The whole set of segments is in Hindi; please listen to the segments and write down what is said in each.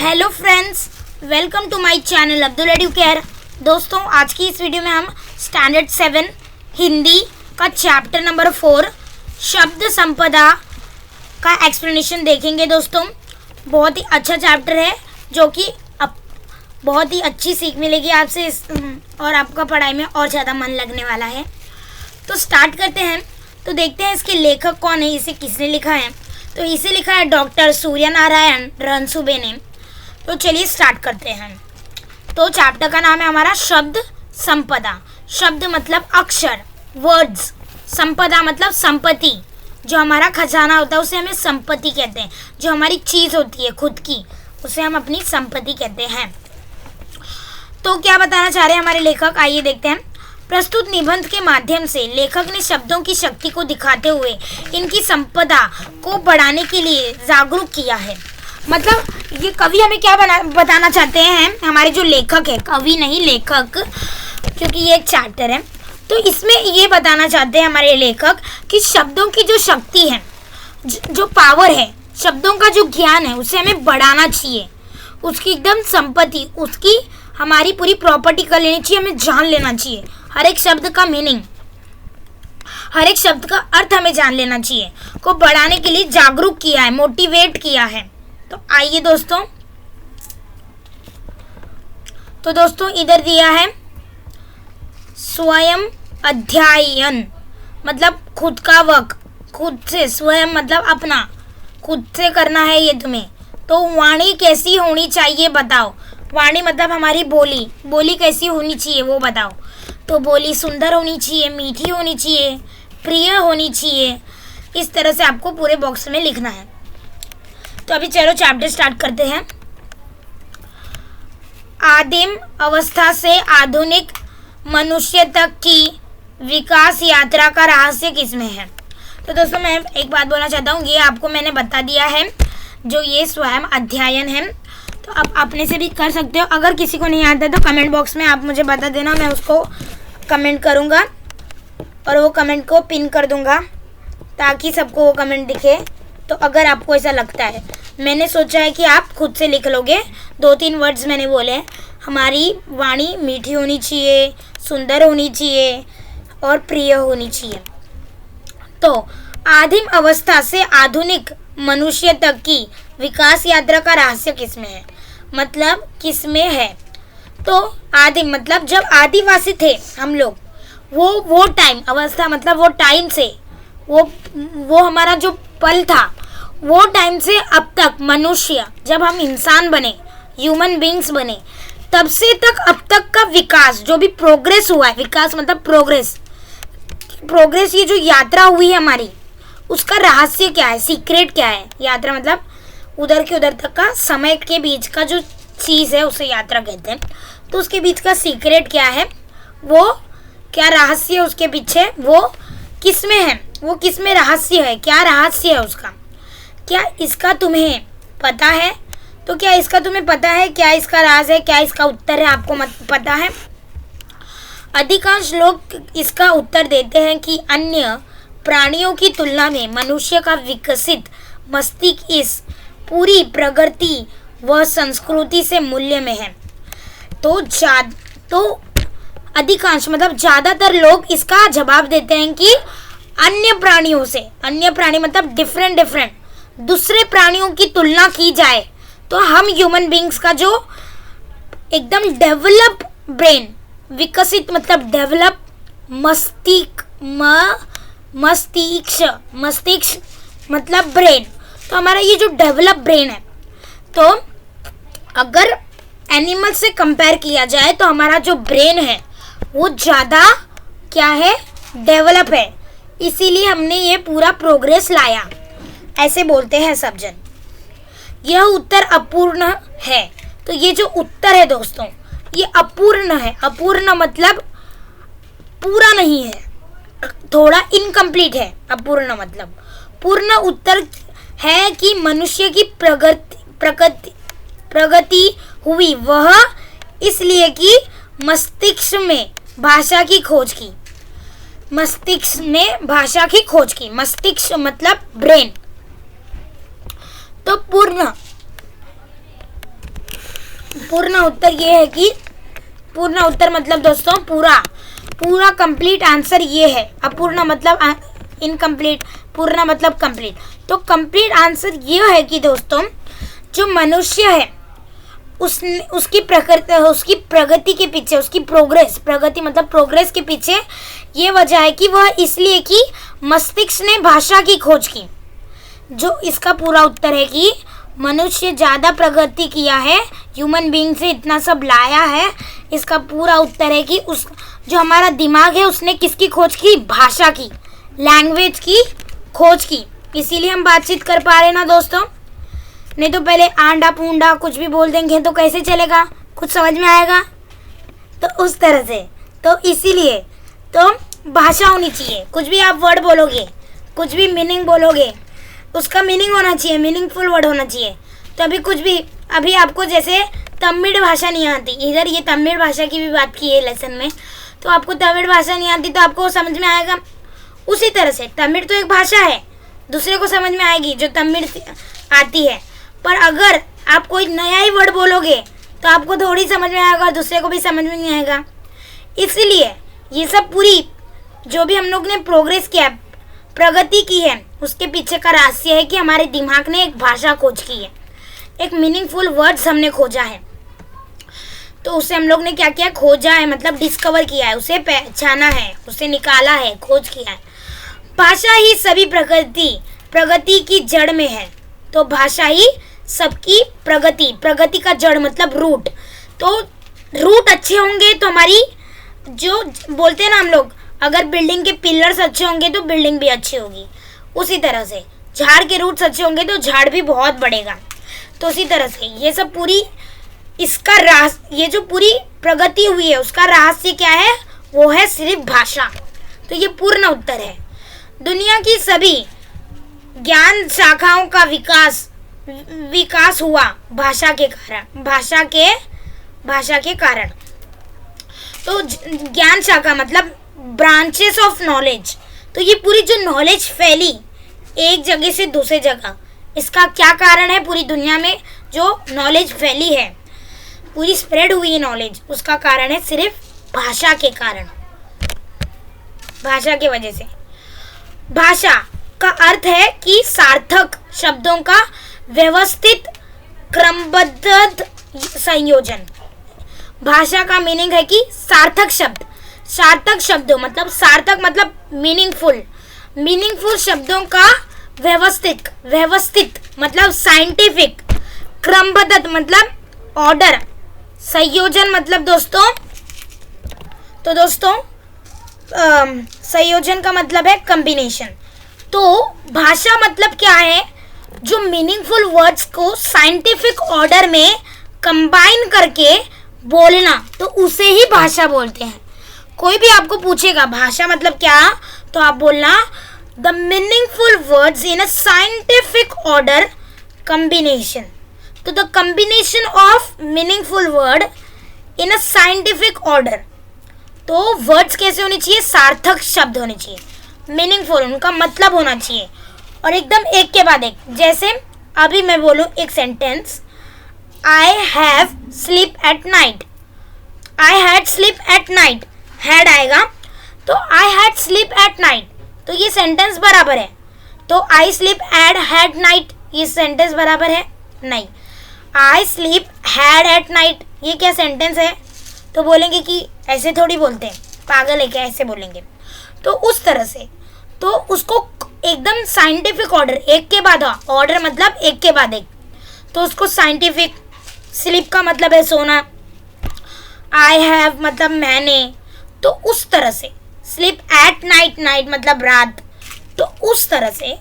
Hello friends, welcome to my channel Abdul Educare. दोस्तों, आज की इस वीडियो में हम स्टैंडर्ड 7 हिंदी का चैप्टर नंबर 4 शब्द संपदा का एक्सप्लेनेशन देखेंगे। दोस्तों, बहुत ही अच्छा चैप्टर है जो कि बहुत ही अच्छी सीख मिलेगी आपसे और आपका पढ़ाई में और ज़्यादा मन लगने वाला है। तो स्टार्ट करते हैं। तो देखते हैं इसके लेखक कौन है, इसे किसने लिखा है। तो इसे लिखा है डॉक्टर सूर्य नारायण रणसुबे ने। तो चलिए स्टार्ट करते हैं। तो चैप्टर का नाम है हमारा शब्द संपदा। शब्द मतलब अक्षर, वर्ड्स। संपदा मतलब संपत्ति, जो हमारा खजाना होता है उसे हमें संपत्ति कहते हैं। जो हमारी चीज़ होती है खुद की, उसे हम अपनी संपत्ति कहते हैं। तो क्या बताना चाह रहे हैं हमारे लेखक, आइए देखते हैं। प्रस्तुत निबंध के माध्यम से लेखक ने शब्दों की शक्ति को दिखाते हुए इनकी संपदा को बढ़ाने के लिए जागरूक किया है। मतलब ये कवि हमें क्या बताना चाहते हैं, हमारे जो लेखक है, कवि नहीं लेखक, क्योंकि ये एक चैप्टर है। तो इसमें ये बताना चाहते हैं हमारे लेखक कि शब्दों की जो शक्ति है, जो पावर है, शब्दों का जो ज्ञान है, उसे हमें बढ़ाना चाहिए। उसकी एकदम संपत्ति, उसकी हमारी पूरी प्रॉपर्टी कर लेनी चाहिए, हमें जान लेना चाहिए। हर एक शब्द का मीनिंग, हर एक शब्द का अर्थ हमें जान लेना चाहिए। को बढ़ाने के लिए जागरूक किया है, मोटिवेट किया है। तो आइए दोस्तों, तो दोस्तों इधर दिया है स्वयं अध्ययन, मतलब खुद का वर्क, खुद से, स्वयं मतलब अपना, खुद से करना है ये तुम्हें। तो वाणी कैसी होनी चाहिए बताओ। वाणी मतलब हमारी बोली, बोली कैसी होनी चाहिए वो बताओ। तो बोली सुंदर होनी चाहिए, मीठी होनी चाहिए, प्रिय होनी चाहिए। इस तरह से आपको पूरे बॉक्स में लिखना है। तो अभी चलो चैप्टर स्टार्ट करते हैं। आदिम अवस्था से आधुनिक मनुष्य तक की विकास यात्रा का रहस्य किसमें है। तो दोस्तों मैं एक बात बोलना चाहता हूँ, ये आपको मैंने बता दिया है, जो ये स्वयं अध्ययन है। तो आप अपने से भी कर सकते हो। अगर किसी को नहीं आता तो कमेंट बॉक्स में आप मुझे बता देना, मैं उसको कमेंट करूँगा और वो कमेंट को पिन कर दूँगा ताकि सबको वो कमेंट दिखे। तो अगर आपको ऐसा लगता है, मैंने सोचा है कि आप खुद से लिख लोगे। 2-3 वर्ड्स मैंने बोले हैं, हमारी वाणी मीठी होनी चाहिए, सुंदर होनी चाहिए और प्रिय होनी चाहिए। तो आदिम अवस्था से आधुनिक मनुष्य तक की विकास यात्रा का रहस्य किसमें है, मतलब किसमें है। तो आदिम मतलब जब आदिवासी थे हम लोग, वो टाइम, अवस्था मतलब वो टाइम से, वो हमारा जो पल था, वो टाइम से अब तक मनुष्य, जब हम इंसान बने, ह्यूमन बींग्स बने, तब से तक अब तक का विकास, जो भी प्रोग्रेस हुआ है, विकास मतलब प्रोग्रेस, ये जो यात्रा हुई है हमारी, उसका रहस्य क्या है, सीक्रेट क्या है। यात्रा मतलब उधर के उधर तक का समय के बीच का जो चीज़ है उसे यात्रा कहते हैं। तो उसके बीच का सीक्रेट क्या है, वो क्या रहस्य है उसके पीछे, वो किस में है, वो किस में रहस्य है, क्या रहस्य है उसका, क्या इसका तुम्हें पता है। तो क्या इसका तुम्हें पता है, क्या इसका राज है, क्या इसका उत्तर है, आपको पता है। अधिकांश लोग इसका उत्तर देते हैं कि अन्य प्राणियों की तुलना में मनुष्य का विकसित मस्तिष्क इस पूरी प्रगति व संस्कृति से मूल्य में है। तो अधिकांश मतलब ज़्यादातर लोग इसका जवाब देते हैं कि अन्य प्राणियों से, अन्य प्राणी मतलब डिफरेंट दूसरे प्राणियों की तुलना की जाए तो हम ह्यूमन बींग्स का जो एकदम डेवलप ब्रेन, विकसित मतलब डेवलप मस्तिष्क मतलब ब्रेन, तो हमारा ये जो डेवलप ब्रेन है, तो अगर एनिमल से कंपेयर किया जाए तो हमारा जो ब्रेन है वो ज़्यादा क्या है, डेवलप है। इसीलिए हमने ये पूरा प्रोग्रेस लाया, ऐसे बोलते हैं सब जन। यह उत्तर अपूर्ण है। तो ये जो उत्तर है दोस्तों, ये अपूर्ण है। अपूर्ण मतलब पूरा नहीं है, थोड़ा इनकम्प्लीट है। अपूर्ण मतलब पूर्ण उत्तर है कि मनुष्य की प्रगति हुई, वह इसलिए कि मस्तिष्क में भाषा की खोज की। मस्तिष्क मतलब ब्रेन। तो पूर्ण पूर्ण उत्तर ये है कि पूर्ण उत्तर मतलब दोस्तों पूरा कंप्लीट आंसर ये है। अपूर्ण मतलब इनकम्प्लीट, पूर्ण मतलब कंप्लीट। तो कंप्लीट आंसर ये है कि दोस्तों जो मनुष्य है उसकी प्रगति के पीछे, उसकी प्रगति मतलब प्रोग्रेस के पीछे ये वजह है कि वह इसलिए कि मस्तिष्क ने भाषा की खोज की। जो इसका पूरा उत्तर है कि मनुष्य ज़्यादा प्रगति किया है, ह्यूमन बीइंग से इतना सब लाया है। इसका पूरा उत्तर है कि जो हमारा दिमाग है उसने किसकी खोज की? भाषा की, लैंग्वेज की खोज की। इसीलिए हम बातचीत कर पा रहे हैं ना दोस्तों। नहीं तो पहले आंडा पूंडा कुछ भी बोल देंगे तो कैसे चलेगा? कुछ समझ में आएगा? तो उस तरह से, तो इसीलिए तो भाषा होनी चाहिए। कुछ भी आप वर्ड बोलोगे, कुछ भी मीनिंग बोलोगे, उसका मीनिंग होना चाहिए, मीनिंगफुल वर्ड होना चाहिए। तो अभी आपको जैसे तमिल भाषा नहीं आती, इधर ये तमिल भाषा की भी बात की है लेसन में, तो आपको तमिल भाषा नहीं आती तो आपको समझ में आएगा। उसी तरह से तमिल तो एक भाषा है, दूसरे को समझ में आएगी जो तमिल आती है। पर अगर आप कोई नया ही वर्ड बोलोगे तो आपको थोड़ी समझ में आएगा और दूसरे को भी समझ में नहीं आएगा। इसीलिए ये सब पूरी जो भी हम लोग ने प्रोग्रेस किया, प्रगति की है, उसके पीछे का रहस्य है कि हमारे दिमाग ने एक भाषा खोज की है, एक मीनिंगफुल वर्ड्स हमने खोजा है। तो उसे हम लोग ने क्या किया? खोजा है, मतलब डिस्कवर किया है, उसे पहचाना है, उसे निकाला है, खोज किया है। भाषा ही सभी प्रगति की जड़ में है। तो भाषा ही सबकी प्रगति का जड़ मतलब रूट। तो रूट अच्छे होंगे तो हमारी, जो बोलते हैं ना हम लोग, अगर बिल्डिंग के पिलर्स अच्छे होंगे तो बिल्डिंग भी अच्छी होगी। उसी तरह से झाड़ के रूट्स अच्छे होंगे तो झाड़ भी बहुत बढ़ेगा। तो उसी तरह से ये सब पूरी ये जो पूरी प्रगति हुई है उसका रहस्य क्या है? वो है सिर्फ भाषा। तो ये पूर्ण उत्तर है। दुनिया की सभी ज्ञान शाखाओं का विकास हुआ भाषा के कारण। तो ज्ञान शाखा मतलब ब्रांचेस ऑफ नॉलेज। तो ये पूरी जो नॉलेज फैली एक जगह से दूसरे जगह, इसका क्या कारण है? पूरी दुनिया में जो नॉलेज फैली है, पूरी स्प्रेड हुई है नॉलेज, उसका कारण है सिर्फ भाषा के कारण, भाषा की वजह से। भाषा का अर्थ है कि सार्थक शब्दों का व्यवस्थित क्रमबद्ध संयोजन। भाषा का मीनिंग है कि सार्थक शब्दों मतलब सार्थक मतलब मीनिंगफुल शब्दों का व्यवस्थित मतलब साइंटिफिक, क्रमबद्ध मतलब ऑर्डर, संयोजन मतलब दोस्तों संयोजन का मतलब है कॉम्बिनेशन। तो भाषा मतलब क्या है? जो मीनिंगफुल वर्ड्स को साइंटिफिक ऑर्डर में कंबाइन करके बोलना, तो उसे ही भाषा बोलते हैं। कोई भी आपको पूछेगा भाषा मतलब क्या, तो आप बोलना the meaningful words in a scientific order combination. तो the combination of meaningful word in a scientific order. तो वर्ड्स कैसे होने चाहिए? सार्थक शब्द होने चाहिए, मीनिंगफुल, उनका मतलब होना चाहिए, और एकदम एक के बाद एक। जैसे अभी मैं बोलूँ एक sentence, I have sleep at night, I had sleep at night, had आएगा तो I had sleep at night, तो ये सेंटेंस बराबर है। तो I sleep at had night, ये सेंटेंस बराबर है? नहीं। I sleep had at night, ये क्या सेंटेंस है? तो बोलेंगे कि ऐसे थोड़ी बोलते हैं, पागल है क्या, ऐसे बोलेंगे। तो उस तरह से तो उसको एकदम साइंटिफिक ऑर्डर, एक के बाद ऑर्डर मतलब एक के बाद एक, तो उसको साइंटिफिक। स्लीप का मतलब है सोना, आई हैव मतलब मैंने, तो उस तरह से स्लीप एट नाइट, नाइट मतलब रात। तो उस तरह से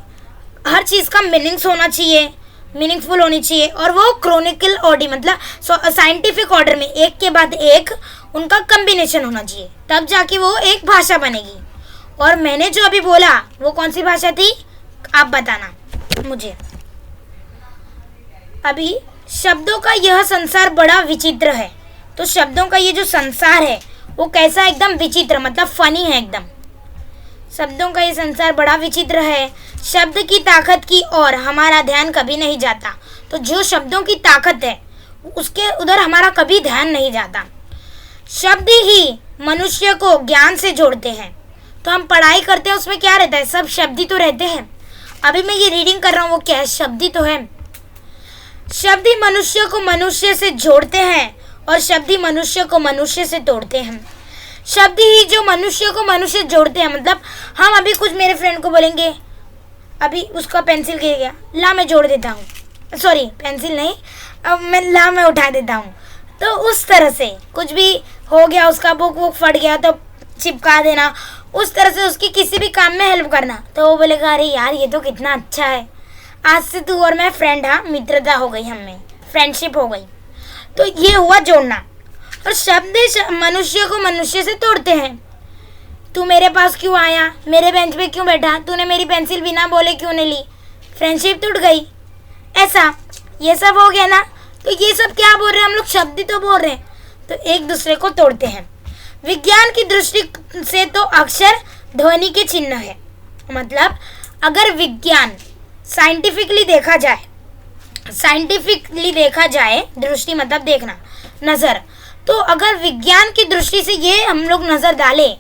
हर चीज़ का मीनिंग्स होना चाहिए, मीनिंगफुल होनी चाहिए, और वो क्रोनिकल ऑर्डर मतलब साइंटिफिक ऑर्डर में एक के बाद एक उनका कॉम्बिनेशन होना चाहिए, तब जाके वो एक भाषा बनेगी। और मैंने जो अभी बोला वो कौन सी भाषा थी, आप बताना मुझे। अभी शब्दों का यह संसार बड़ा विचित्र है। तो शब्दों का ये जो संसार है वो कैसा? एकदम विचित्र मतलब फनी है एकदम। शब्दों का ये संसार बड़ा विचित्र है। शब्द की ताकत की ओर हमारा ध्यान कभी नहीं जाता। तो जो शब्दों की ताकत है उसके उधर हमारा कभी ध्यान नहीं जाता। शब्द ही मनुष्य को ज्ञान से जोड़ते हैं। तो हम पढ़ाई करते हैं, उसमें क्या रहता है, सब शब्द ही तो रहते हैं। अभी मैं ये रीडिंग कर रहा हूँ, वो क्या है, शब्द ही तो है। शब्द ही मनुष्य को मनुष्य से जोड़ते हैं और शब्द ही मनुष्य को मनुष्य से तोड़ते हैं। शब्द ही जो मनुष्य को मनुष्य जोड़ते हैं, मतलब हम अभी कुछ मेरे फ्रेंड को बोलेंगे, अभी उसका पेंसिल गिर गया, ला मैं जोड़ देता हूँ, सॉरी पेंसिल नहीं, अब मैं उठा देता हूँ। तो उस तरह से कुछ भी हो गया, उसका बुक फट गया तो चिपका देना, उस तरह से उसकी किसी भी काम में हेल्प करना। तो वो बोलेगा अरे यार ये तो कितना अच्छा है, आज से तू और मैं फ्रेंड, हाँ मित्रता हो गई, हमें फ्रेंडशिप हो गई। तो ये हुआ जोड़ना। और शब्द मनुष्य को मनुष्य से तोड़ते हैं। तू मेरे पास क्यों आया, मेरे बेंच पे क्यों बैठा, तूने मेरी पेंसिल बिना बोले क्यों नहीं ली, फ्रेंडशिप टूट गई, ऐसा ये सब हो गया ना। तो ये सब क्या बोल रहे हैं हम लोग, शब्द ही तो बोल रहे हैं। तो एक दूसरे को तोड़ते हैं। विज्ञान की दृष्टि से तो अक्षर ध्वनि के चिन्ह है। मतलब अगर विज्ञान साइंटिफिकली देखा जाए, दृष्टि मतलब देखना, नज़र, तो अगर विज्ञान की दृष्टि से ये हम लोग नज़र डालें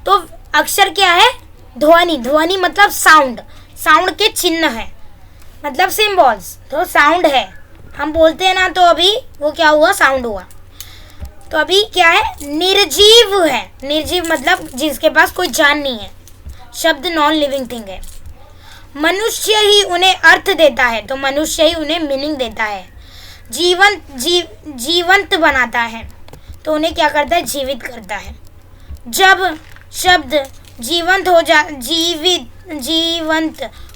तो अक्षर क्या है, ध्वनि मतलब साउंड के चिन्ह है, मतलब सिंबल्स। तो साउंड है, हम बोलते हैं ना, तो अभी वो क्या हुआ, साउंड हुआ। तो अभी क्या है, निर्जीव है। निर्जीव मतलब जिसके पास कोई जान नहीं है, शब्द नॉन लिविंग थिंग है। मनुष्य ही उन्हें अर्थ देता है, तो मनुष्य ही उन्हें मीनिंग देता है। जीवंत बनाता है, तो उन्हें क्या करता है, जीवित करता है। जब शब्द जीवंत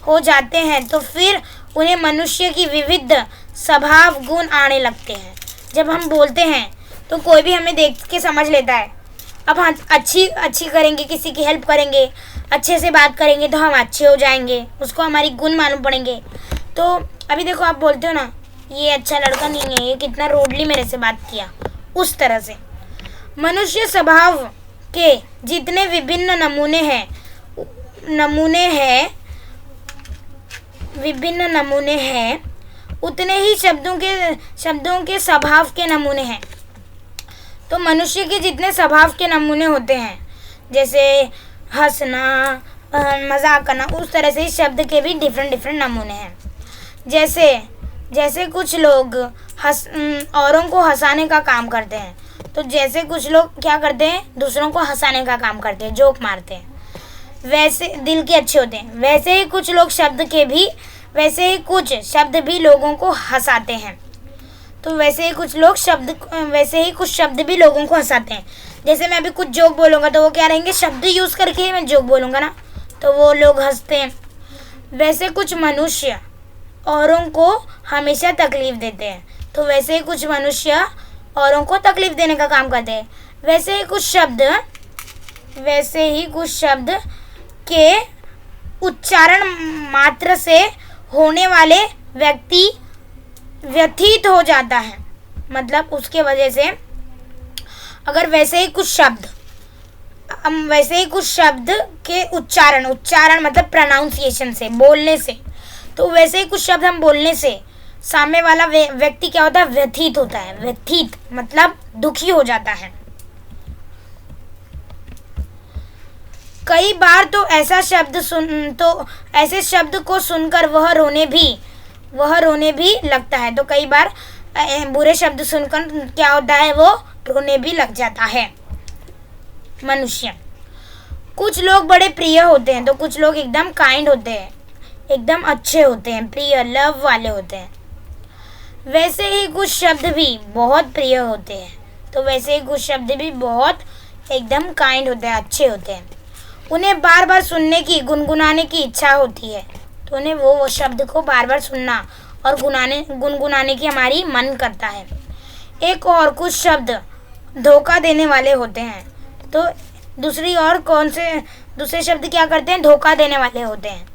हो जाते हैं तो फिर उन्हें मनुष्य की विविध स्वभाव गुण आने लगते हैं। जब हम बोलते हैं तो कोई भी हमें देख के समझ लेता है। अब हम अच्छी करेंगे, किसी की हेल्प करेंगे, अच्छे से बात करेंगे तो हम अच्छे हो जाएंगे, उसको हमारी गुण मालूम पड़ेंगे। तो अभी देखो आप बोलते हो ना, ये अच्छा लड़का नहीं है, ये कितना रूडली मेरे से बात किया, उस तरह से। मनुष्य स्वभाव के जितने विभिन्न नमूने हैं उतने ही शब्दों के स्वभाव के नमूने हैं। तो मनुष्य के जितने स्वभाव के नमूने होते हैं, जैसे हंसना, मजाक करना, उस तरह से शब्द के भी डिफरेंट नमूने हैं। जैसे कुछ लोग औरों को हंसाने का काम करते हैं, तो जैसे कुछ लोग क्या करते हैं, दूसरों को हंसाने का काम करते हैं, जोक मारते हैं, वैसे दिल के अच्छे होते हैं। वैसे ही कुछ शब्द भी लोगों को हंसाते हैं। तो वैसे ही कुछ शब्द भी लोगों को हंसाते हैं। जैसे मैं अभी कुछ जोक बोलूँगा तो वो क्या रहेंगे, शब्द यूज़ करके ही मैं जोक बोलूँगा ना, तो वो लोग हंसते हैं। वैसे कुछ मनुष्य औरों को हमेशा तकलीफ़ देते हैं, तो वैसे ही कुछ मनुष्य औरों को तकलीफ़ देने का काम करते हैं। वैसे ही कुछ शब्द के उच्चारण मात्र से होने वाले व्यक्ति व्यथित हो जाता है। मतलब उसके वजह से अगर वैसे ही कुछ शब्द के उच्चारण मतलब प्रोनाउंसिएशन से, बोलने से, तो वैसे ही कुछ शब्द हम बोलने से सामने वाला व्यक्ति क्या होता है, व्यथित होता है। व्यथित मतलब दुखी हो जाता है। कई बार तो ऐसे शब्द को सुनकर वह रोने भी लगता है। तो कई बार बुरे शब्द सुनकर क्या होता है, वो रोने भी लग जाता है मनुष्य। कुछ लोग बड़े प्रिय होते हैं, तो कुछ लोग एकदम काइंड होते हैं, एकदम अच्छे होते हैं, प्रिय लव वाले होते हैं। वैसे ही कुछ शब्द भी बहुत प्रिय होते हैं, तो वैसे ही कुछ शब्द भी बहुत एकदम काइंड होते हैं, अच्छे होते हैं। उन्हें बार बार सुनने की, गुनगुनाने की इच्छा होती है, तो उन्हें वो शब्द को बार बार सुनना और गुनगुनाने की हमारी मन करता है। एक और कुछ शब्द धोखा देने वाले होते हैं, तो दूसरे शब्द क्या करते हैं, धोखा देने वाले होते हैं।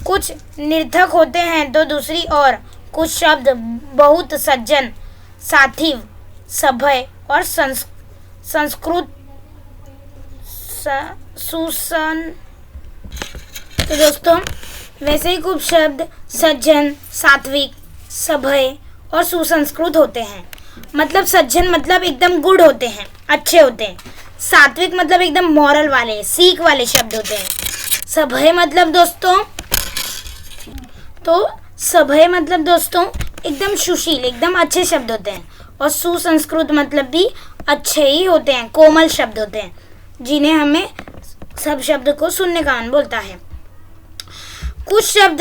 कुछ निर्थक होते हैं, तो दूसरी ओर कुछ शब्द बहुत सज्जन, साथिव, सभ्य और संस्कृत सुसन। तो दोस्तों वैसे ही कुछ शब्द सज्जन, सात्विक, सभ्य और सुसंस्कृत होते हैं। मतलब सज्जन मतलब एकदम गुड होते हैं, अच्छे होते हैं। सात्विक मतलब एकदम मॉरल वाले, सीख वाले शब्द होते हैं। सभ्य मतलब दोस्तों एकदम सुशील, एकदम अच्छे शब्द होते हैं। और सुसंस्कृत मतलब भी अच्छे ही होते हैं, कोमल शब्द होते हैं, जिन्हें हमें सब शब्द को सुनने का मन बोलता है। कुछ शब्द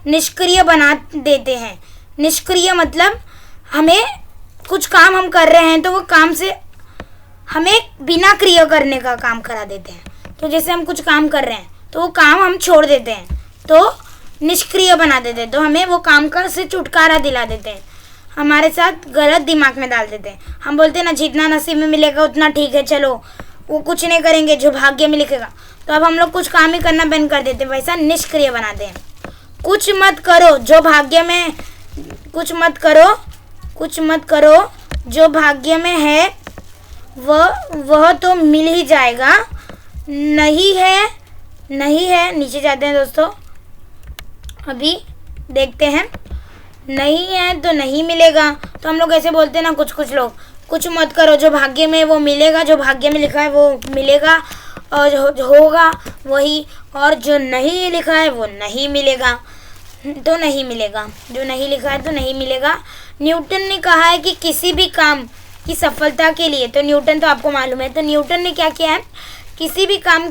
निष्क्रिय बना देते हैं। निष्क्रिय मतलब हमें कुछ काम हम कर रहे हैं तो वो काम से हमें बिना क्रिया करने का काम करा देते हैं। तो जैसे हम कुछ काम कर रहे हैं तो वो काम हम छोड़ देते हैं, तो निष्क्रिय बना देते हैं, तो हमें वो काम का से छुटकारा दिला देते हैं, हमारे साथ गलत दिमाग में डाल देते हैं। हम बोलते हैं ना, जितना नसीब में मिलेगा उतना ठीक है, चलो वो कुछ नहीं करेंगे जो भाग्य में लिखेगा, तो अब हम लोग कुछ काम ही करना बंद कर देते हैं, वैसा निष्क्रिय बनाते हैं। कुछ मत करो जो भाग्य में जो भाग्य में है वह तो मिल ही जाएगा। नहीं है नीचे जाते हैं दोस्तों, अभी देखते हैं। नहीं है तो नहीं मिलेगा, तो हम लोग ऐसे बोलते हैं ना, कुछ लोग, कुछ मत करो जो भाग्य में वो मिलेगा, जो भाग्य में लिखा है वो मिलेगा, और जो होगा वही, और जो नहीं लिखा है वो नहीं मिलेगा, तो नहीं मिलेगा, जो नहीं लिखा है तो नहीं मिलेगा। न्यूटन ने कहा है कि किसी भी काम की सफलता के लिए, तो न्यूटन तो आपको मालूम है, तो न्यूटन ने क्या किया है, किसी भी काम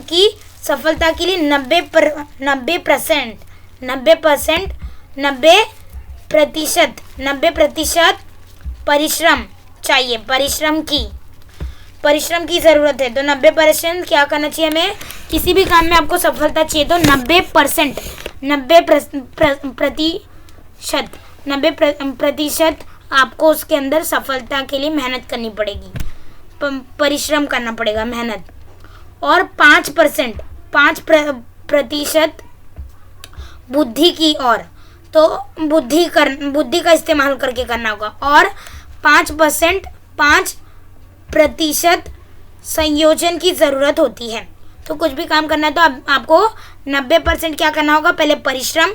की सफलता के लिए 90% परिश्रम चाहिए, परिश्रम की ज़रूरत है। तो 90% क्या करना चाहिए हमें, किसी भी काम में आपको सफलता चाहिए तो 90% आपको उसके अंदर सफलता के लिए मेहनत करनी पड़ेगी, परिश्रम करना पड़ेगा, मेहनत। और 5% बुद्धि की ओर, तो बुद्धि का इस्तेमाल करके करना होगा। और 5% संयोजन की ज़रूरत होती है। तो कुछ भी काम करना है तो आपको 90% क्या करना होगा, पहले परिश्रम,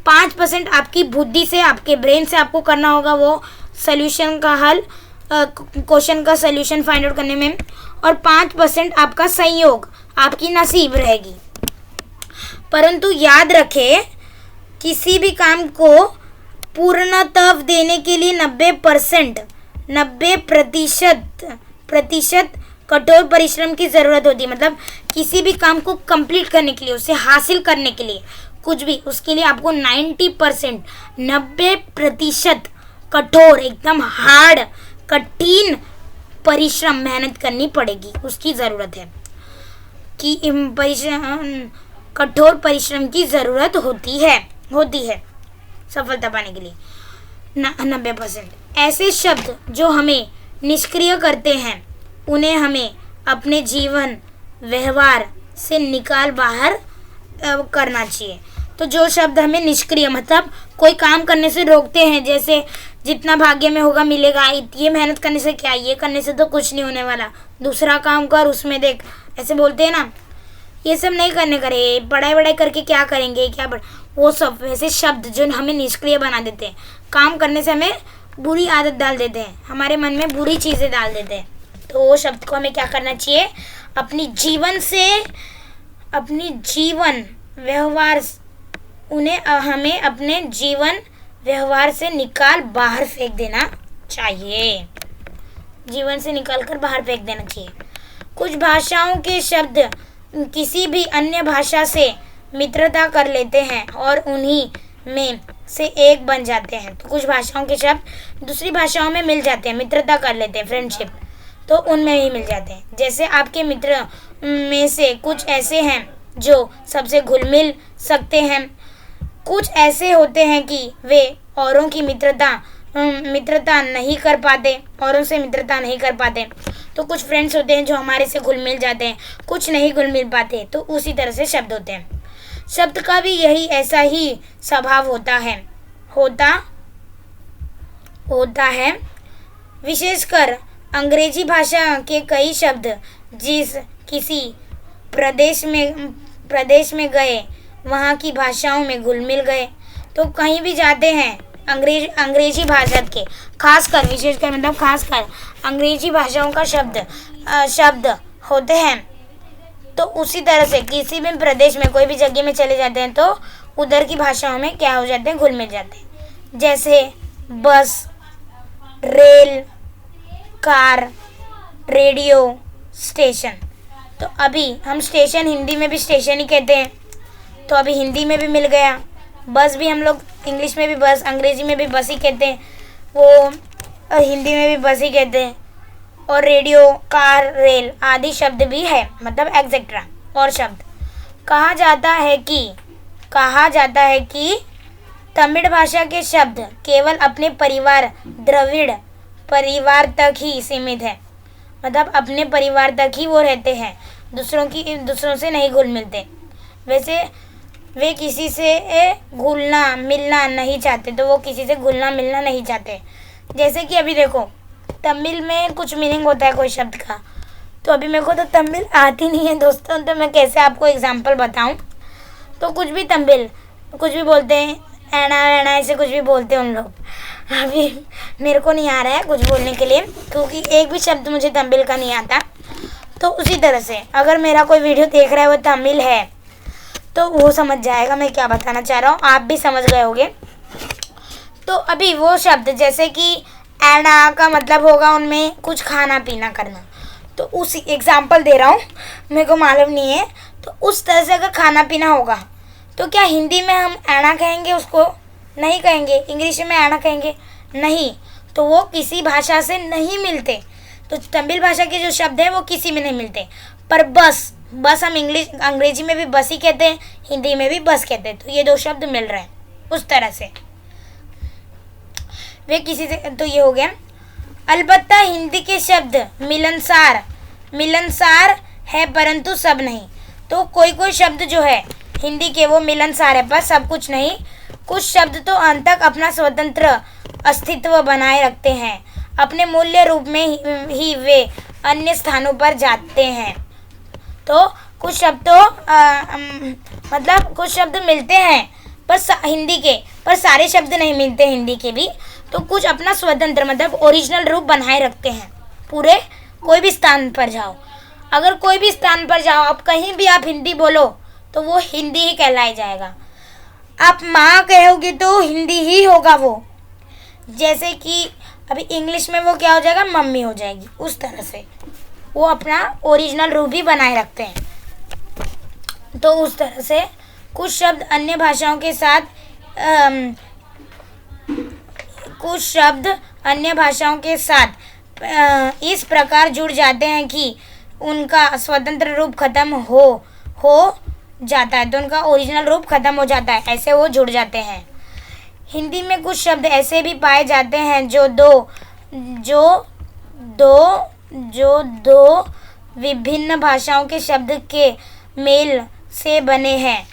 5% आपकी बुद्धि से, आपके ब्रेन से आपको करना होगा वो सॉल्यूशन का हल, क्वेश्चन का सॉल्यूशन फाइंड आउट करने में, और 5% आपका संयोग, आपकी नसीब रहेगी। परंतु याद रखें, किसी भी काम को पूर्णतः देने के लिए 90% कठोर परिश्रम की ज़रूरत होती है। मतलब किसी भी काम को कंप्लीट करने के लिए, उसे हासिल करने के लिए, कुछ भी, उसके लिए आपको 90% कठोर, एकदम हार्ड, कठिन परिश्रम, मेहनत करनी पड़ेगी, उसकी ज़रूरत है कि कठोर परिश्रम की ज़रूरत होती है सफलता पाने के लिए। 90%। ऐसे शब्द जो हमें निष्क्रिय करते हैं, उन्हें हमें अपने जीवन व्यवहार से निकाल बाहर करना चाहिए। तो जो शब्द हमें निष्क्रिय मतलब कोई काम करने से रोकते हैं, जैसे जितना भाग्य में होगा मिलेगा, ये मेहनत करने से क्या, ये करने से तो कुछ नहीं होने वाला, दूसरा काम कर, उसमें देख, ऐसे बोलते हैं ना, ये सब नहीं करने का रे, पढ़ाई करके क्या करेंगे, वो सब वैसे शब्द जो हमें निष्क्रिय बना देते हैं, काम करने से हमें बुरी आदत डाल देते हैं, हमारे मन में बुरी चीज़ें डाल देते हैं। तो वो शब्द को हमें क्या करना चाहिए, अपनी जीवन व्यवहार, उन्हें हमें अपने जीवन व्यवहार से निकाल बाहर फेंक देना चाहिए, जीवन से निकाल कर बाहर फेंक देना चाहिए। कुछ भाषाओं के शब्द किसी भी अन्य भाषा से मित्रता कर लेते हैं और उन्हीं में से एक बन जाते हैं। तो कुछ भाषाओं के शब्द दूसरी भाषाओं में मिल जाते हैं, मित्रता कर लेते हैं, फ्रेंडशिप, तो उनमें ही मिल जाते हैं। जैसे आपके मित्र में से कुछ ऐसे हैं जो सबसे घुल मिल सकते हैं, कुछ ऐसे होते हैं कि वे औरों की मित्रता नहीं कर पाते, औरों से मित्रता नहीं कर पाते। तो कुछ फ्रेंड्स होते हैं जो हमारे से घुल मिल जाते हैं, कुछ नहीं घुल मिल पाते। तो उसी तरह से शब्द होते हैं। शब्द का भी यही ऐसा ही स्वभाव होता है। विशेषकर अंग्रेजी भाषा के कई शब्द जिस किसी प्रदेश में प्रदेश में गए, वहाँ की भाषाओं में घुल मिल गए। तो कहीं भी जाते हैं अंग्रेजी भाषा के, खासकर विशेषकर मतलब खासकर अंग्रेजी भाषाओं का शब्द होते हैं। तो उसी तरह से किसी भी प्रदेश में कोई भी जगह में चले जाते हैं तो उधर की भाषाओं में क्या हो जाते हैं, घुल मिल जाते हैं। जैसे बस, रेल, कार, रेडियो, स्टेशन। तो अभी हम स्टेशन हिंदी में भी स्टेशन ही कहते हैं, तो अभी हिंदी में भी मिल गया। बस भी हम लोग इंग्लिश में भी बस, अंग्रेजी में भी बस ही कहते हैं, वो हिंदी में भी बस ही कहते हैं। और रेडियो, कार, रेल आदि शब्द भी है, मतलब एक्सेट्रा और शब्द। कहा जाता है कि तमिल भाषा के शब्द केवल अपने परिवार द्रविड़ परिवार तक ही सीमित है, मतलब अपने परिवार तक ही वो रहते हैं, दूसरों से नहीं घुल मिलते। वैसे वे किसी से घुलना मिलना नहीं चाहते, तो वो किसी से घुलना मिलना नहीं चाहते। जैसे कि अभी देखो, तमिल में कुछ मीनिंग होता है कोई शब्द का, तो अभी मेरे को तो तमिल आती नहीं है दोस्तों, तो मैं कैसे आपको एग्जांपल बताऊं। तो कुछ भी तमिल कुछ भी बोलते हैं, ऐना ऐना ऐसे कुछ भी बोलते हैं उन लोग। अभी मेरे को नहीं आ रहा है कुछ बोलने के लिए, क्योंकि एक भी शब्द मुझे तमिल का नहीं आता। तो उसी तरह से अगर मेरा कोई वीडियो देख रहा है वो तमिल है तो वो समझ जाएगा मैं क्या बताना चाह रहा हूँ, आप भी समझ गए होंगे। तो अभी वो शब्द जैसे कि ऐना का मतलब होगा उनमें कुछ खाना पीना करना, तो उस एग्जाम्पल दे रहा हूँ, मेरे को मालूम नहीं है। तो उस तरह से अगर खाना पीना होगा तो क्या हिंदी में हम ऐना कहेंगे उसको? नहीं कहेंगे। इंग्लिश में ऐना कहेंगे? नहीं। तो वो किसी भाषा से नहीं मिलते। तो तमिल भाषा के जो शब्द हैं वो किसी में नहीं मिलते। पर बस हम अंग्रेजी में भी बस ही कहते हैं, हिंदी में भी बस कहते हैं, तो ये दो शब्द मिल रहे हैं उस तरह से वे किसी से। तो ये हो गया। अलबत्ता हिंदी के शब्द मिलनसार है परंतु सब नहीं। तो कोई शब्द जो है हिंदी के वो मिलनसार है पर सब कुछ नहीं। कुछ शब्द तो अंत तक अपना स्वतंत्र अस्तित्व बनाए रखते हैं, अपने मूल्य रूप में ही वे अन्य स्थानों पर जाते हैं। तो कुछ शब्द तो मतलब कुछ शब्द मिलते हैं पर हिंदी के, पर सारे शब्द नहीं मिलते हिंदी के भी। तो कुछ अपना स्वतंत्र मतलब ओरिजिनल रूप बनाए रखते हैं। पूरे कोई भी स्थान पर जाओ, अगर कोई भी स्थान पर जाओ, आप कहीं भी आप हिंदी बोलो तो वो हिंदी ही कहलाया जाएगा। आप माँ कहोगे तो हिंदी ही होगा वो। जैसे कि अभी इंग्लिश में वो क्या हो जाएगा, मम्मी हो जाएगी। उस तरह से वो अपना ओरिजिनल रूप भी बनाए रखते हैं। तो उस तरह से कुछ शब्द अन्य भाषाओं के साथ इस प्रकार जुड़ जाते हैं कि उनका स्वतंत्र रूप खत्म हो जाता है, तो उनका ओरिजिनल रूप खत्म हो जाता है, ऐसे वो जुड़ जाते हैं। हिंदी में कुछ शब्द ऐसे भी पाए जाते हैं जो दो विभिन्न भाषाओं के शब्द के मेल से बने हैं।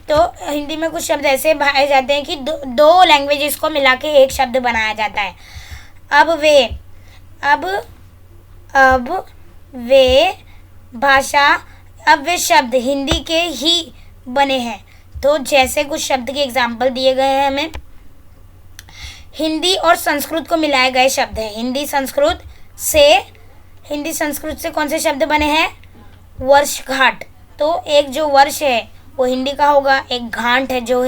तो हिंदी में कुछ शब्द ऐसे पाए जाते हैं कि दो लैंग्वेजेस को मिला के एक शब्द बनाया जाता है। अब वे शब्द हिंदी के ही बने हैं। तो जैसे कुछ शब्द के एग्जाम्पल दिए गए हैं हमें। हिंदी और संस्कृत को मिलाए गए शब्द हैं। हिंदी संस्कृत से कौन से शब्द बने हैं? वर्षघाट। तो एक जो वर्ष है वो हिंदी का होगा, एक घाट है जो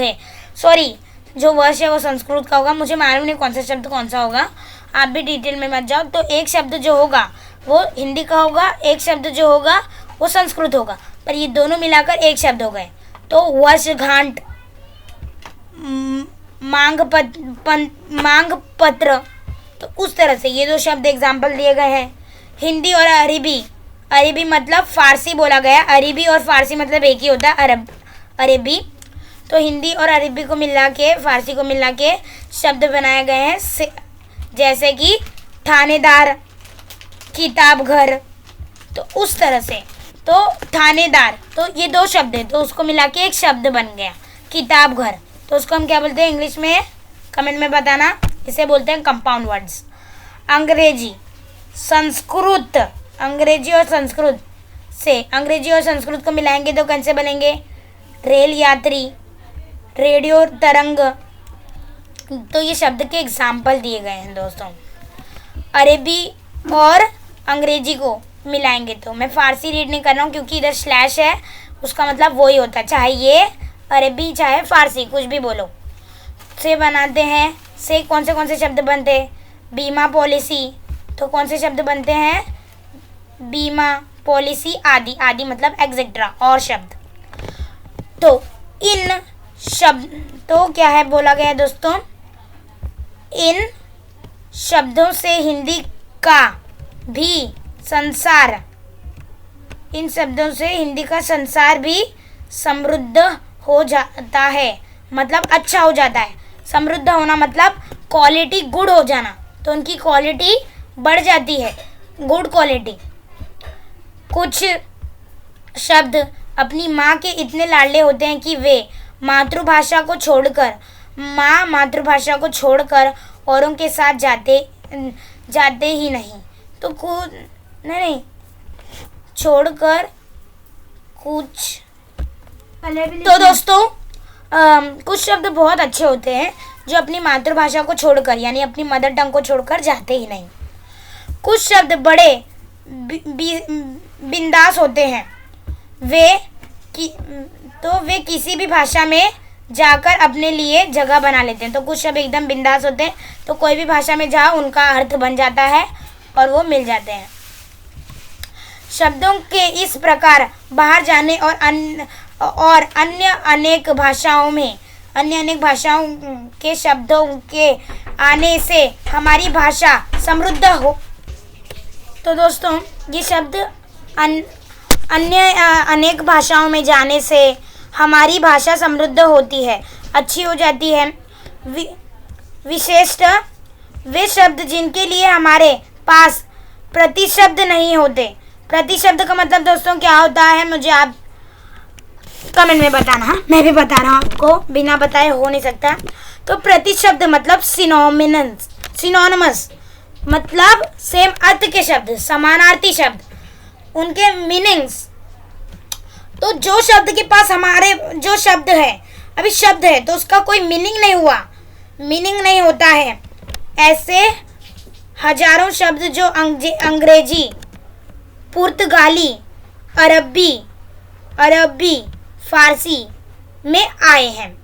वर्ष है वो संस्कृत का होगा। मुझे मालूम नहीं कौन सा शब्द कौन सा होगा, आप भी डिटेल में मत जाओ। तो एक शब्द जो होगा वो हिंदी का होगा, एक शब्द जो होगा वो संस्कृत होगा, पर ये दोनों मिलाकर एक शब्द हो गए। तो वर्षघाट, मांग पत्र। तो उस तरह से ये दो शब्द एग्जाम्पल दिए गए हैं। हिंदी और अरबी मतलब फारसी बोला गया। अरबी और फारसी मतलब एक ही होता है, अरबी। तो हिंदी और अरबी को मिला के, फारसी को मिला के शब्द बनाए गए हैं। जैसे कि थानेदार, किताब घर। तो उस तरह से तो थानेदार, तो ये दो शब्द है, तो उसको मिला के एक शब्द बन गया किताब घर। तो उसको हम क्या बोलते हैं इंग्लिश में? कमेंट में बताना। इसे बोलते हैं कंपाउंड वर्ड्स। अंग्रेजी और संस्कृत से अंग्रेजी और संस्कृत को मिलाएंगे तो कैसे बनेंगे? रेल यात्री, रेडियो तरंग। तो ये शब्द के एग्जाम्पल दिए गए हैं दोस्तों। अरबी और अंग्रेजी को मिलाएंगे तो, मैं फारसी रीड नहीं कर रहा हूँ क्योंकि इधर स्लैश है, उसका मतलब वही होता है, चाहे ये अरबी चाहे फारसी, कुछ भी बोलो। से बनाते हैं, से कौन से शब्द बनते हैं? बीमा पॉलिसी, तो कौन से शब्द बनते हैं? बीमा पॉलिसी आदि, आदि मतलब एग्जेट्रा और शब्द। तो इन शब्द तो क्या है बोला गया है दोस्तों? इन शब्दों से हिंदी का भी संसार, इन शब्दों से हिंदी का संसार भी समृद्ध हो जाता है, मतलब अच्छा हो जाता है। समृद्ध होना मतलब क्वालिटी गुड हो जाना, तो उनकी क्वालिटी बढ़ जाती है, गुड क्वालिटी। कुछ शब्द अपनी माँ के इतने लाडले होते हैं कि वे मातृभाषा को छोड़कर औरों के साथ जाते ही नहीं। तो नहीं छोड़कर कुछ। तो दोस्तों कुछ शब्द बहुत अच्छे होते हैं जो अपनी मातृभाषा को छोड़कर, यानी अपनी मदर टंग को छोड़कर जाते ही नहीं। कुछ शब्द बड़े बिंदास होते हैं, वे किसी भी भाषा में जाकर अपने लिए जगह बना लेते हैं। तो कुछ शब्द एकदम बिंदास होते हैं, तो कोई भी भाषा में जाओ उनका अर्थ बन जाता है और वो मिल जाते हैं। शब्दों के इस प्रकार बाहर जाने और अन्य अनेक भाषाओं के शब्दों के आने से हमारी भाषा समृद्ध हो। तो दोस्तों ये शब्द अन्य अनेक भाषाओं में जाने से हमारी भाषा समृद्ध होती है, अच्छी हो जाती है। विशेषतः वे शब्द जिनके लिए हमारे पास प्रतिशब्द नहीं होते। प्रतिशब्द का मतलब दोस्तों क्या होता है, मुझे आप कमेंट में बताना। हाँ, मैं भी बता रहा हूँ आपको, बिना बताए हो नहीं सकता। तो प्रतिशब्द मतलब सिनोनिमस मतलब सेम अर्थ के शब्द, समानार्थी शब्द, उनके मीनिंग्स। तो जो शब्द के पास हमारे जो शब्द है, अभी शब्द है तो उसका कोई मीनिंग नहीं होता है, ऐसे हजारों शब्द जो अंग्रेजी, पुर्तगाली, अरबी, फारसी में आए हैं।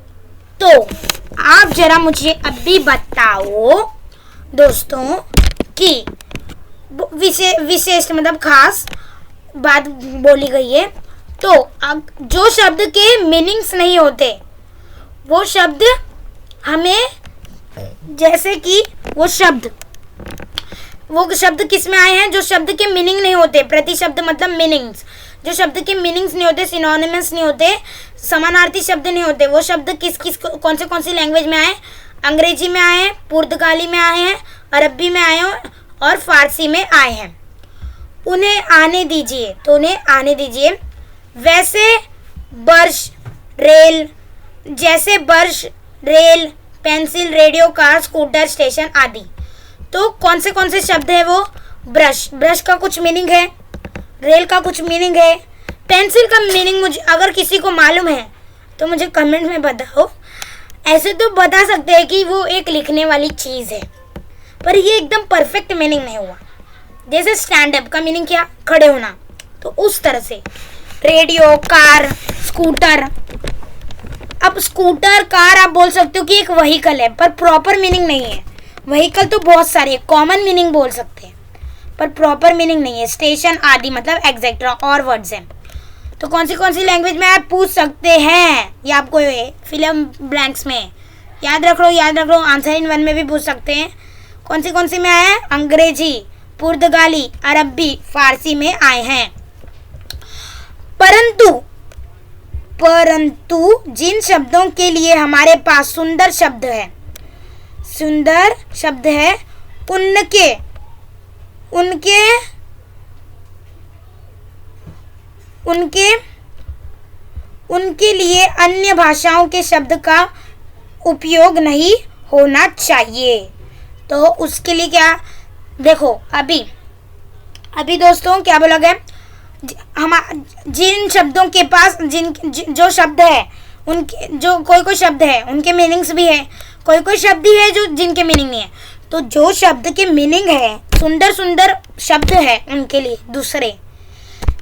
तो आप जरा मुझे अभी बताओ दोस्तों कि विशेष मतलब खास बात बोली गई है। तो जो शब्द के मीनिंग्स नहीं होते वो शब्द हमें, जैसे कि वो शब्द किस में आए हैं? जो शब्द के मीनिंग नहीं होते। प्रतिशब्द मतलब मीनिंग्स, जो शब्द के मीनिंग्स नहीं होते, सिनोनिमस नहीं होते, समानार्थी शब्द नहीं होते, वो शब्द कौन सी लैंग्वेज में आए? अंग्रेजी में आए हैं, पुर्तगाली में आए हैं, अरबी में आए हैं और फारसी में आए हैं। उन्हें आने दीजिए, तो उन्हें आने दीजिए। जैसे brush, rail, pencil, radio, car, scooter, station आदि। तो कौन से शब्द है वो? ब्रश का कुछ मीनिंग है, रेल का कुछ मीनिंग है, पेंसिल का मीनिंग मुझे अगर किसी को मालूम है तो मुझे कमेंट में बताओ। ऐसे तो बता सकते हैं कि वो एक लिखने वाली चीज़ है, पर ये एकदम परफेक्ट मीनिंग नहीं हुआ। जैसे स्टैंड अप का मीनिंग क्या? खड़े होना। तो उस तरह से रेडियो, कार, स्कूटर। अब स्कूटर, कार आप बोल सकते हो कि एक व्हीकल है, पर प्रॉपर मीनिंग नहीं है। व्हीकल तो बहुत सारे कॉमन मीनिंग बोल सकते हैं, पर प्रॉपर मीनिंग नहीं है। स्टेशन आदि मतलब एग्जेक्ट्रा और वर्ड्स हैं। तो कौन सी लैंग्वेज में आप पूछ सकते हैं, या आपको फिल्म ब्लैंक्स में याद रख लो, आंसर इन वन में भी पूछ सकते हैं। कौन सी में आए हैं? अंग्रेजी, पुर्तगाली, अरबी, फारसी में आए हैं। परंतु जिन शब्दों के लिए हमारे पास सुंदर शब्द है, उनके लिए अन्य भाषाओं के शब्द का उपयोग नहीं होना चाहिए। तो उसके लिए क्या? देखो अभी दोस्तों क्या बोला गया? हम जिन शब्दों के पास जो शब्द है उनके जो कोई शब्द है उनके मीनिंग्स भी है, कोई शब्द ही है जो जिनके मीनिंग नहीं है। तो जो शब्द के मीनिंग है, सुंदर सुंदर शब्द है उनके लिए दूसरे,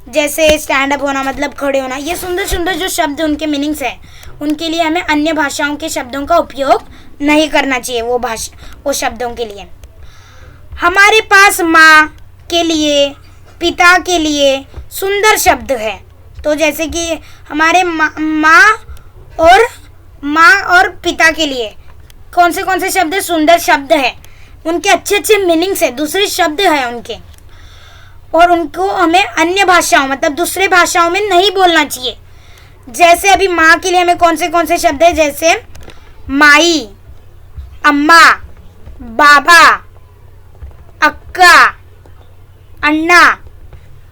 जैसे स्टैंड अप होना मतलब खड़े होना, ये सुंदर सुंदर जो शब्द उनके मीनिंग्स है उनके लिए हमें अन्य भाषाओं के शब्दों का उपयोग नहीं करना चाहिए। वो शब्दों के लिए हमारे पास माँ के लिए, पिता के लिए सुंदर शब्द है। तो जैसे कि हमारे माँ और पिता के लिए कौन से शब्द सुंदर शब्द है, उनके अच्छे मीनिंग्स है, दूसरे शब्द है उनके, और उनको हमें अन्य भाषाओं मतलब दूसरे भाषाओं में नहीं बोलना चाहिए। जैसे अभी माँ के लिए हमें कौन से शब्द है, जैसे माई, अम्मा, बाबा, अक्का, अन्ना,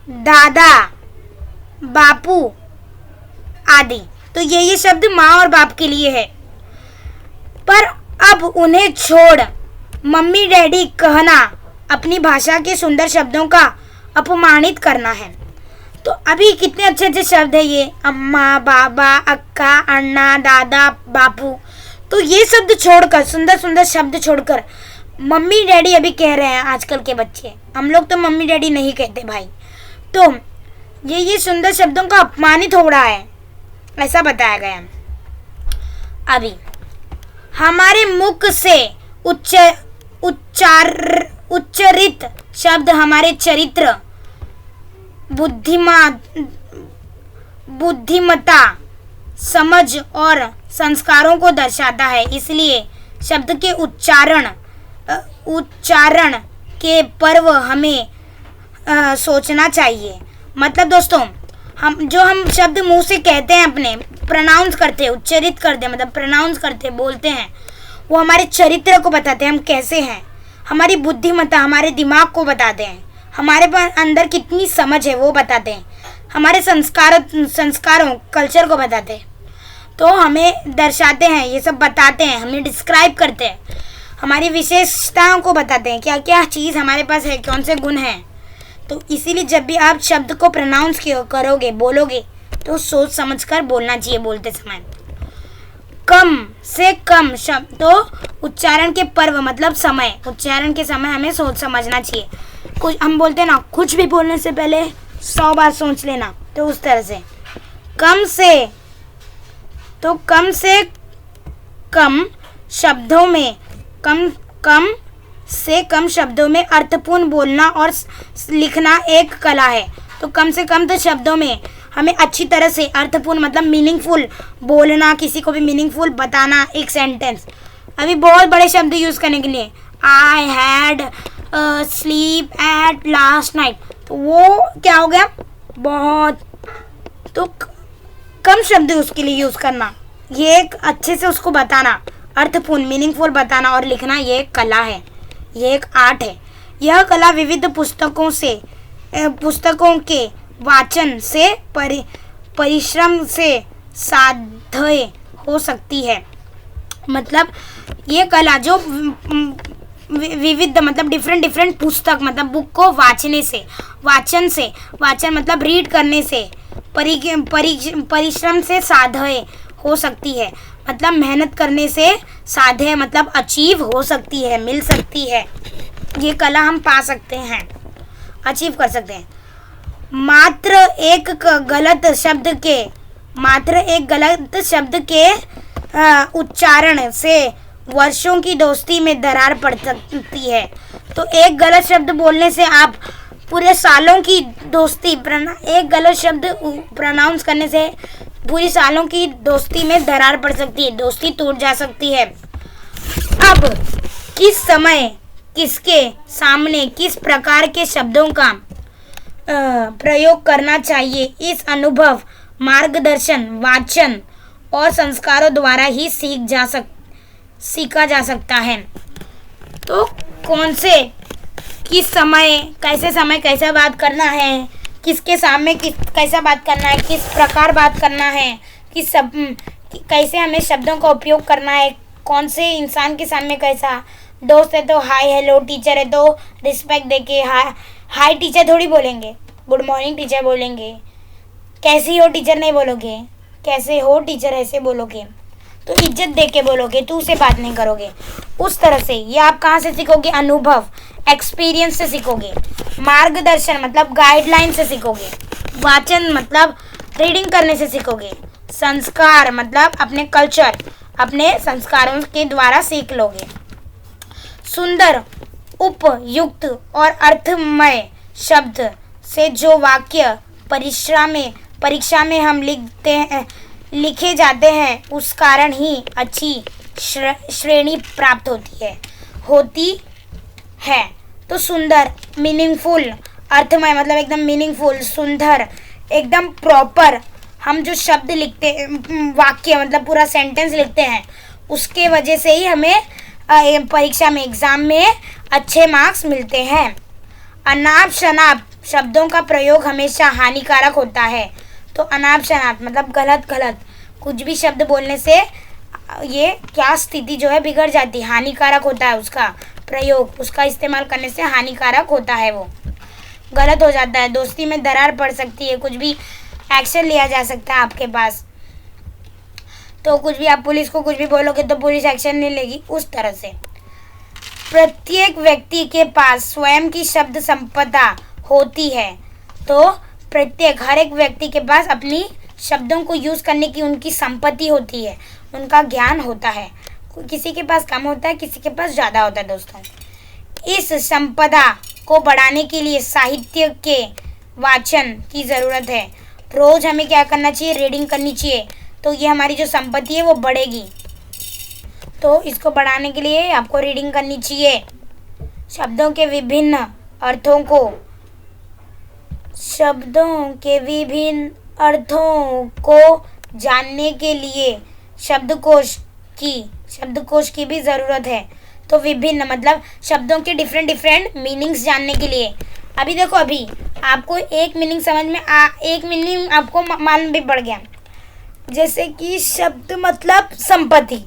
दादा, बापू आदि। तो ये शब्द माँ और बाप के लिए है। पर अब उन्हें छोड़ मम्मी डैडी कहना अपनी भाषा के सुंदर शब्दों का अपमानित करना है। तो अभी कितने अच्छे शब्द है ये, अम्मा, बाबा, अक्का, अन्ना, दादा, बापू। तो ये शब्द छोड़कर, सुंदर शब्द छोड़कर मम्मी डैडी अभी कह रहे हैं आजकल के बच्चे। हम लोग तो मम्मी डैडी नहीं कहते भाई। तो ये सुंदर शब्दों का अपमानित हो रहा है, ऐसा बताया गया। अभी हमारे मुख से उच्चरित शब्द हमारे चरित्र, बुद्धिमत्ता, समझ और संस्कारों को दर्शाता है। इसलिए शब्द के उच्चारण के पर्व हमें सोचना चाहिए। मतलब दोस्तों, हम शब्द मुंह से कहते हैं, अपने प्रोनाउंस करते हैं, उच्चरित करते हैं, मतलब प्रोनाउंस करते बोलते हैं, वो हमारे चरित्र को बताते हैं हम कैसे हैं, हमारी बुद्धिमत्ता, हमारे दिमाग को बताते हैं, हमारे अंदर कितनी समझ है वो बताते हैं, हमारे संस्कारों कल्चर को बताते हैं। तो हमें दर्शाते हैं, ये सब बताते हैं, हमें डिस्क्राइब करते हैं, हमारी विशेषताओं को बताते हैं, क्या क्या चीज़ हमारे पास है, कौन से गुण हैं। तो इसीलिए जब भी आप शब्द को प्रोनाउंस करोगे, बोलोगे, तो सोच समझकर बोलना चाहिए बोलते समय। कम से कम शब्द, तो उच्चारण के पर्व मतलब समय, उच्चारण के समय हमें सोच समझना चाहिए। कुछ हम बोलते हैं ना, कुछ भी बोलने से पहले 100 बार सोच लेना, तो उस तरह से कम से कम शब्दों में अर्थपूर्ण बोलना और लिखना एक कला है। तो कम से कम तो शब्दों में हमें अच्छी तरह से अर्थपूर्ण मतलब मीनिंगफुल बोलना, किसी को भी मीनिंगफुल बताना एक सेंटेंस। अभी बहुत बड़े शब्द यूज़ करने के लिए, I had sleep at last night, तो वो क्या हो गया, बहुत। तो कम शब्द उसके लिए यूज़ करना, ये एक अच्छे से उसको बताना, अर्थपूर्ण मीनिंगफुल बताना और लिखना, ये एक कला है, ये एक आर्ट है। यह कला विविध पुस्तकों के वाचन से परिश्रम से साध्य हो सकती है। मतलब ये कला जो विविध मतलब डिफरेंट पुस्तक मतलब बुक को वाचन मतलब रीड करने से, परिश्रम से साध्य हो सकती है, मतलब मेहनत करने से साध्य मतलब अचीव हो सकती है, मिल सकती है। ये कला हम पा सकते हैं, अचीव कर सकते हैं। मात्र एक गलत शब्द के उच्चारण से वर्षों की दोस्ती में दरार पड़ सकती है। तो एक गलत शब्द बोलने से आप पूरे सालों की दोस्ती, एक गलत शब्द प्रोनाउंस करने से पूरी सालों की दोस्ती में दरार पड़ सकती है, दोस्ती टूट जा सकती है। अब किस समय किसके सामने किस प्रकार के शब्दों का प्रयोग करना चाहिए, इस अनुभव, मार्गदर्शन, वाचन और संस्कारों द्वारा ही सीखा जा सकता है। तो कौन से किस समय कैसे बात करना है, किसके सामने कैसा बात करना है, किस प्रकार बात करना है, कैसे हमें शब्दों का उपयोग करना है, कौन से इंसान के सामने कैसा, दोस्त है तो हाय हेलो, टीचर है तो रिस्पेक्ट देके हाय टीचर थोड़ी बोलेंगे, गुड मॉर्निंग टीचर बोलेंगे। कैसी हो टीचर नहीं बोलोगे, कैसे हो टीचर ऐसे बोलोगे। तो इज्जत दे के बोलोगे, तू से बात नहीं करोगे। उस तरह से ये आप कहाँ से सीखोगे, अनुभव एक्सपीरियंस से सीखोगे। मार्गदर्शन मतलब गाइडलाइन से सीखोगे। वाचन मतलब रीडिंग करने से सीखोगे। संस्कार मतलब अपने कल्चर, अपने संस्कारों के द्वारा सीख लोगे। सुंदर, उपयुक्त और अर्थमय शब्द से जो वाक्य परीक्षा में हम लिखे जाते हैं, उस कारण ही अच्छी श्रेणी प्राप्त होती है। तो सुंदर मीनिंगफुल, अर्थमय मतलब एकदम मीनिंगफुल, सुंदर एकदम प्रॉपर। हम जो शब्द लिखते वाक्य मतलब पूरा सेंटेंस लिखते हैं, उसके वजह से ही हमें परीक्षा में एग्जाम में अच्छे मार्क्स मिलते हैं। अनाप शनाप शब्दों का प्रयोग हमेशा हानिकारक होता है। तो अनाप शनाप मतलब गलत कुछ भी शब्द बोलने से ये क्या स्थिति जो है बिगड़ जाती है, हानिकारक होता है उसका प्रयोग, उसका इस्तेमाल करने से हानिकारक होता है, वो गलत हो जाता है। दोस्ती में दरार पड़ सकती है, कुछ भी एक्शन लिया जा सकता है आपके पास। तो कुछ भी आप पुलिस को कुछ भी बोलोगे तो पुलिस एक्शन नहीं लेगी, उस तरह से। प्रत्येक व्यक्ति के पास स्वयं की शब्द संपदा होती है। तो प्रत्येक हर एक व्यक्ति के पास अपनी शब्दों को यूज़ करने की उनकी संपत्ति होती है, उनका ज्ञान होता है। किसी के पास कम होता है, किसी के पास ज़्यादा होता है दोस्तों। इस संपदा को बढ़ाने के लिए साहित्य के वाचन की ज़रूरत है। रोज़ हमें क्या करना चाहिए, रीडिंग करनी चाहिए, तो ये हमारी जो संपत्ति है वो बढ़ेगी। तो इसको बढ़ाने के लिए आपको रीडिंग करनी चाहिए। शब्दों के विभिन्न अर्थों को जानने के लिए शब्दकोश की भी ज़रूरत है। तो विभिन्न मतलब शब्दों के डिफरेंट मीनिंग्स जानने के लिए। अभी देखो, अभी आपको एक मीनिंग समझ में एक मीनिंग आपको मालूम भी पड़ गया, जैसे कि शब्द मतलब संपत्ति।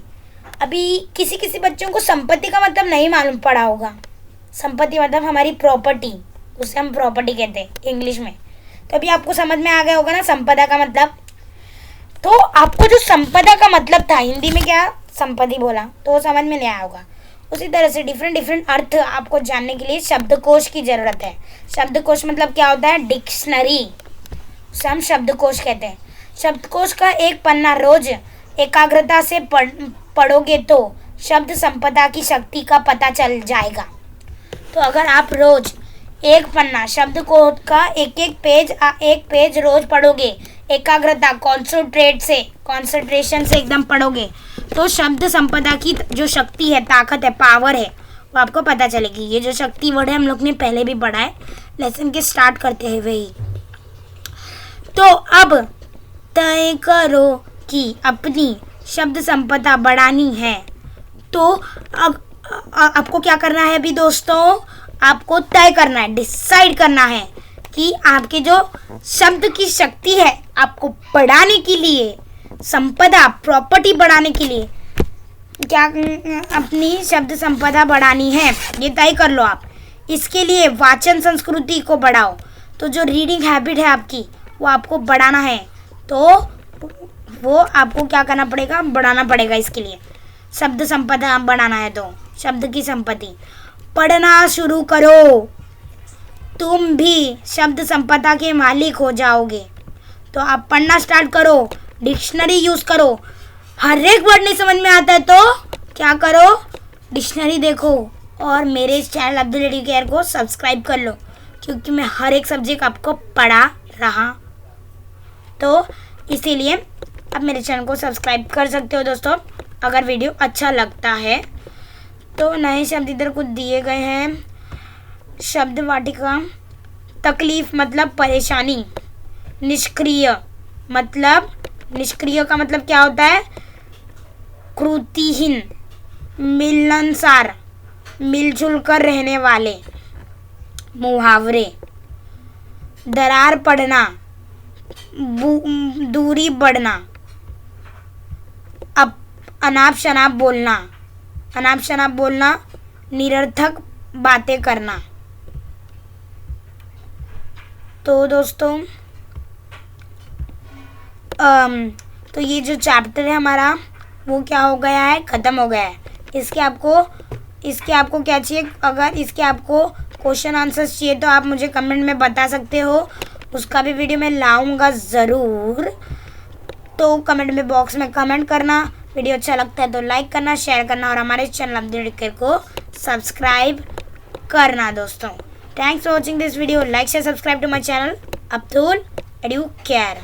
अभी किसी बच्चों को संपत्ति का मतलब नहीं मालूम पड़ा होगा। संपत्ति मतलब हमारी प्रॉपर्टी, उसे हम प्रॉपर्टी कहते हैं इंग्लिश में। तो अभी आपको समझ में आ गया होगा ना संपदा का मतलब। तो आपको जो संपदा का मतलब था, हिंदी में क्या संपत्ति बोला, तो वो समझ में नहीं आया होगा। उसी तरह से डिफरेंट अर्थ आपको जानने के लिए शब्दकोश की ज़रूरत है। शब्दकोश मतलब क्या होता है, डिक्शनरी, उसे हम शब्दकोश कहते हैं। शब्दकोश का एक पन्ना रोज एकाग्रता से पढ़ोगे तो शब्द संपदा की शक्ति का पता चल जाएगा। तो अगर आप रोज एक पन्ना शब्दकोश का एक पेज रोज पढ़ोगे, एकाग्रता कॉन्सेंट्रेशन से एकदम पढ़ोगे, तो शब्द संपदा की जो शक्ति है, ताकत है, पावर है, वो आपको पता चलेगी। ये जो शक्ति वर्ड है हम लोग ने पहले भी पढ़ा है, लेसन के स्टार्ट करते हैं वही। तो अब तय करो कि अपनी शब्द संपदा बढ़ानी है। तो अब आपको क्या करना है अभी दोस्तों, आपको तय करना है, डिसाइड करना है कि आपके जो शब्द की शक्ति है आपको बढ़ाने के लिए, संपदा प्रॉपर्टी बढ़ाने के लिए क्या अपनी शब्द संपदा बढ़ानी है, ये तय कर लो आप। इसके लिए वाचन संस्कृति को बढ़ाओ। तो जो रीडिंग हैबिट है आपकी, वो आपको बढ़ाना है, तो वो आपको क्या करना पड़ेगा, बढ़ाना पड़ेगा। इसके लिए शब्द संपदा बढ़ाना है तो शब्द की संपत्ति पढ़ना शुरू करो, तुम भी शब्द संपदा के मालिक हो जाओगे। तो आप पढ़ना स्टार्ट करो, डिक्शनरी यूज़ करो। हर एक वर्ड नहीं समझ में आता है तो क्या करो, डिक्शनरी देखो, और मेरे इस चैनल अब्दुल एडुकेयर को सब्सक्राइब कर लो, क्योंकि मैं हर एक सब्जेक्ट आपको पढ़ा रहा। तो इसीलिए आप मेरे चैनल को सब्सक्राइब कर सकते हो दोस्तों, अगर वीडियो अच्छा लगता है। तो नए शब्द इधर कुछ दिए गए हैं। शब्द वाटिका, तकलीफ मतलब परेशानी। निष्क्रिय का मतलब क्या होता है, कृतिहीन, मिलनसार, मिलजुल कर रहने वाले। मुहावरे, दरार पड़ना, दूरी बढ़ना। अब अनाप शनाप बोलना, निरर्थक बातें करना। तो दोस्तों तो ये जो चैप्टर है हमारा वो क्या हो गया है, ख़त्म हो गया है। इसके आपको क्या चाहिए, अगर इसके आपको क्वेश्चन आंसर्स चाहिए तो आप मुझे कमेंट में बता सकते हो, उसका भी वीडियो मैं लाऊंगा ज़रूर। तो कमेंट में बॉक्स में कमेंट करना, वीडियो अच्छा लगता है तो लाइक करना, शेयर करना और हमारे चैनल अपडेट को सब्सक्राइब करना दोस्तों। Thanks for watching this video, like share subscribe to my channel Abdul Educare.